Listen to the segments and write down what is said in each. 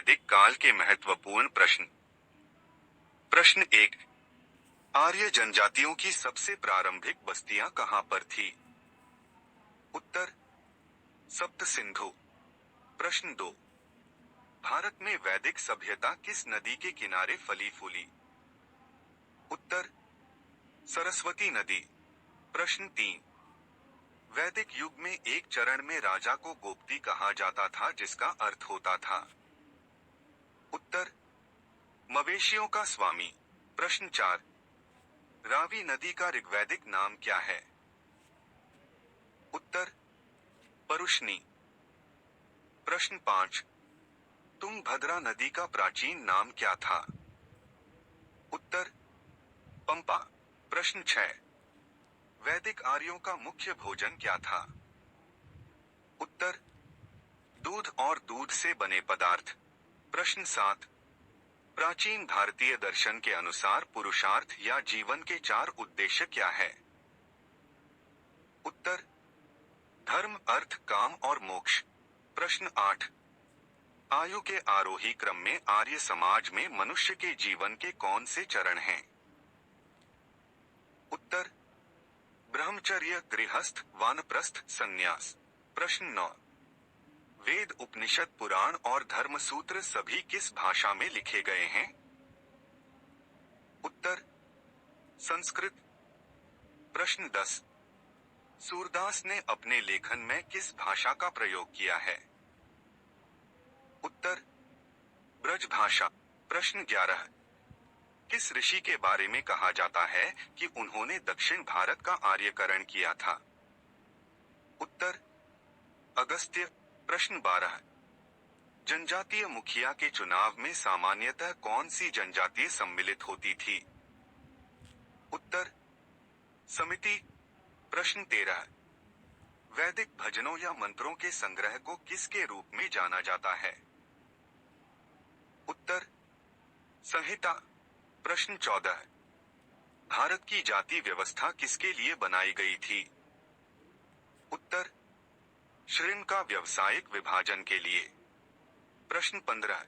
वैदिक काल के महत्वपूर्ण प्रश्न। प्रश्न 1। आर्य जनजातियों की सबसे प्रारंभिक बस्तियां कहां पर थी? उत्तर सप्त सिंधु। प्रश्न 2। भारत में वैदिक सभ्यता किस नदी के किनारे फली फूली? उत्तर सरस्वती नदी। प्रश्न 3। वैदिक युग में एक चरण में राजा को गोप्ती कहा जाता था जिसका अर्थ होता था? उत्तर मवेशियों का स्वामी। प्रश्न 4। रावी नदी का ऋग्वैदिक नाम क्या है? उत्तर परुष्णी। प्रश्न 5। तुंगभद्रा नदी का प्राचीन नाम क्या था? उत्तर पंपा। प्रश्न 6। वैदिक आर्यों का मुख्य भोजन क्या था? उत्तर दूध और दूध से बने पदार्थ। प्रश्न 7। प्राचीन भारतीय दर्शन के अनुसार पुरुषार्थ या जीवन के 4 उद्देश्य क्या है? उत्तर धर्म, अर्थ, काम और मोक्ष। प्रश्न 8। आयु के आरोही क्रम में आर्य समाज में मनुष्य के जीवन के कौन से चरण हैं? उत्तर ब्रह्मचर्य, गृहस्थ, वानप्रस्थ, संन्यास। प्रश्न 9। वेद, उपनिषद, पुराण और धर्मसूत्र सभी किस भाषा में लिखे गए हैं? उत्तर संस्कृत। प्रश्न 10। सूरदास ने अपने लेखन में किस भाषा का प्रयोग किया है? उत्तर ब्रज भाषा। प्रश्न 11। किस ऋषि के बारे में कहा जाता है कि उन्होंने दक्षिण भारत का आर्यकरण किया था? उत्तर अगस्त्य। प्रश्न 12। जनजातीय मुखिया के चुनाव में सामान्यतः कौन सी जनजातीय सम्मिलित होती थी? उत्तर समिति। प्रश्न 13। वैदिक भजनों या मंत्रों के संग्रह को किसके रूप में जाना जाता है? उत्तर संहिता। प्रश्न 14। भारत की जाति व्यवस्था किसके लिए बनाई गई थी? उत्तर श्रृण का व्यावसायिक विभाजन के लिए। प्रश्न 15।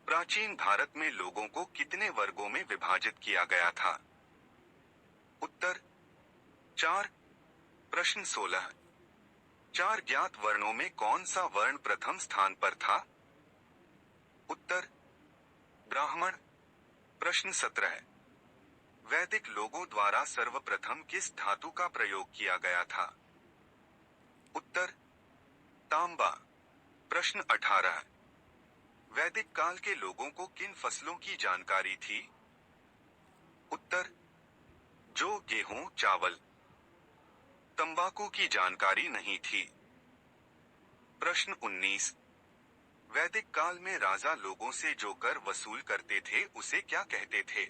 प्राचीन भारत में लोगों को कितने वर्गों में विभाजित किया गया था? उत्तर 4। प्रश्न 16। 4 ज्ञात वर्णों में कौन सा वर्ण प्रथम स्थान पर था? उत्तर ब्राह्मण। प्रश्न 17। वैदिक लोगों द्वारा सर्वप्रथम किस धातु का प्रयोग किया गया था? उत्तर तांबा। प्रश्न 18। वैदिक काल के लोगों को किन फसलों की जानकारी थी? उत्तर जौ, गेहूं, चावल। तंबाकू की जानकारी नहीं थी। प्रश्न 19। वैदिक काल में राजा लोगों से जो कर वसूल करते थे उसे क्या कहते थे?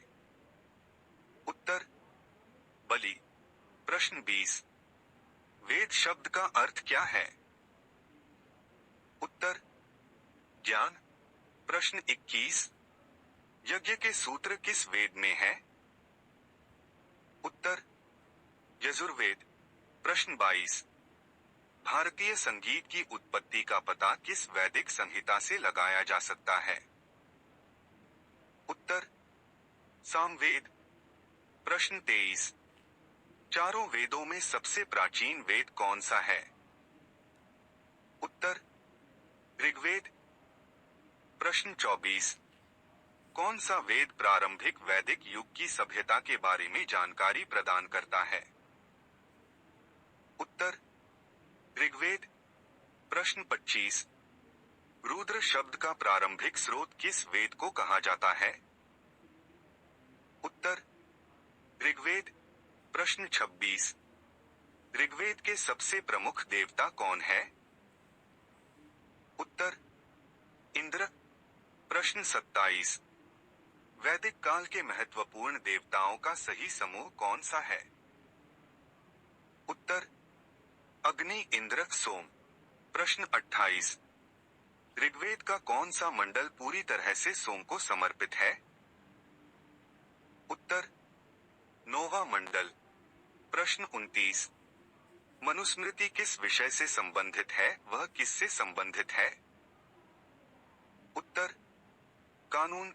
उत्तर बलि। प्रश्न 20। वेद शब्द का अर्थ क्या है? उत्तर ज्ञान। प्रश्न 21। यज्ञ के सूत्र किस वेद में है? उत्तर यजुर्वेद। प्रश्न 22। भारतीय संगीत की उत्पत्ति का पता किस वैदिक संहिता से लगाया जा सकता है? उत्तर सामवेद। प्रश्न 23। चारों वेदों में सबसे प्राचीन वेद कौन सा है? उत्तर ऋग्वेद। प्रश्न 24। कौन सा वेद प्रारंभिक वैदिक युग की सभ्यता के बारे में जानकारी प्रदान करता है? उत्तर ऋग्वेद। प्रश्न 25। रुद्र शब्द का प्रारंभिक स्रोत किस वेद को कहा जाता है? उत्तर ऋग्वेद। प्रश्न 26। ऋग्वेद के सबसे प्रमुख देवता कौन है? उत्तर इंद्र। प्रश्न 27। वैदिक काल के महत्वपूर्ण देवताओं का सही समूह कौन सा है? उत्तर अग्नि, इंद्र, सोम। प्रश्न 28। ऋग्वेद का कौन सा मंडल पूरी तरह से सोम को समर्पित है? उत्तर नौवां मंडल। प्रश्न 29। मनुस्मृति किस विषय से संबंधित है, वह किससे संबंधित है? उत्तर कानून।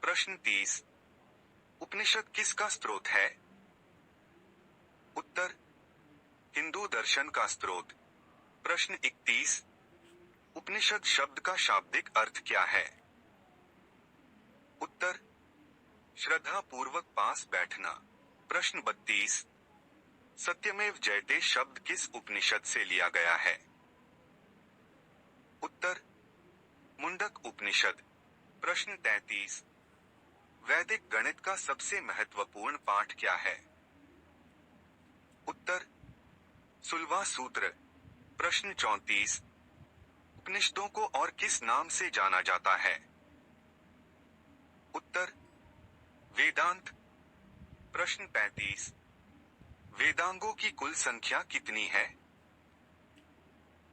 प्रश्न 30, उपनिषद किसका स्रोत है? उत्तर हिंदू दर्शन का स्रोत। प्रश्न 31, उपनिषद शब्द का शाब्दिक अर्थ क्या है? उत्तर श्रद्धा पूर्वक पास बैठना। प्रश्न 32, सत्यमेव जयते शब्द किस उपनिषद से लिया गया है? उत्तर मुंडक उपनिषद। प्रश्न 33, वैदिक गणित का सबसे महत्वपूर्ण पाठ क्या है? उत्तर सुलवा सूत्र। प्रश्न 34, उपनिषदों को और किस नाम से जाना जाता है? उत्तर वेदांत। प्रश्न 35, वेदांगों की कुल संख्या कितनी है?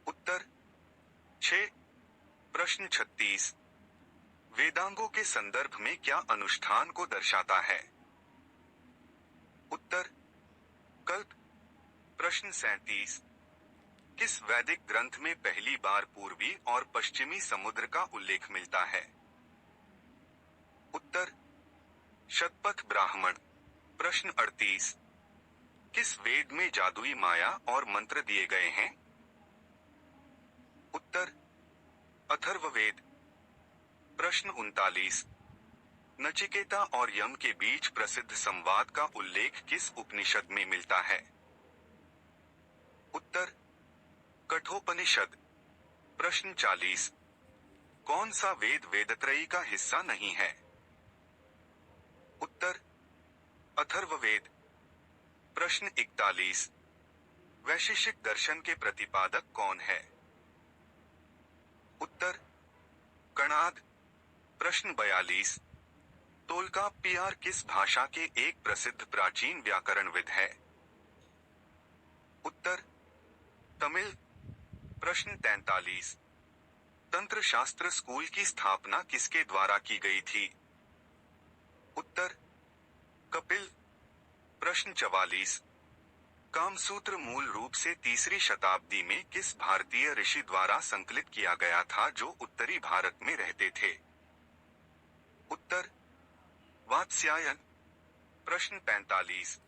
उत्तर 6। प्रश्न 36, वेदांगों के संदर्भ में क्या अनुष्ठान को दर्शाता है? उत्तर कल्प। प्रश्न 37, किस वैदिक ग्रंथ में पहली बार पूर्वी और पश्चिमी समुद्र का उल्लेख मिलता है? उत्तर शतपथ ब्राह्मण। प्रश्न 38, किस वेद में जादुई माया और मंत्र दिए गए हैं? उत्तर अथर्ववेद। प्रश्न 39, नचिकेता और यम के बीच प्रसिद्ध संवाद का उल्लेख किस उपनिषद में मिलता है? उत्तर कठोपनिषद। प्रश्न 40, कौन सा वेद वेदत्रयी का हिस्सा नहीं है? उत्तर अथर्ववेद। प्रश्न 41, वैशेषिक दर्शन के प्रतिपादक कौन है? उत्तर कणाद। प्रश्न 42, तोल्काप्पियर किस भाषा के एक प्रसिद्ध प्राचीन व्याकरणविद है? उत्तर तमिल। प्रश्न 43, तंत्र शास्त्र स्कूल की स्थापना किसके द्वारा की गई थी? उत्तर कपिल। प्रश्न 44, कामसूत्र मूल रूप से तीसरी शताब्दी में किस भारतीय ऋषि द्वारा संकलित किया गया था जो उत्तरी भारत में रहते थे? उत्तर वात्स्यायन। प्रश्न 45,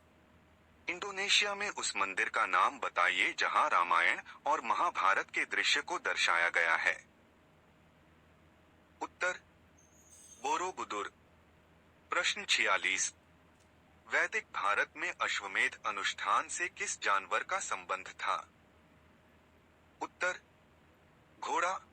इंडोनेशिया में उस मंदिर का नाम बताइए जहां रामायण और महाभारत के दृश्य को दर्शाया गया है। उत्तर बोरोबुदुर। प्रश्न 46, वैदिक भारत में अश्वमेध अनुष्ठान से किस जानवर का संबंध था? उत्तर घोड़ा।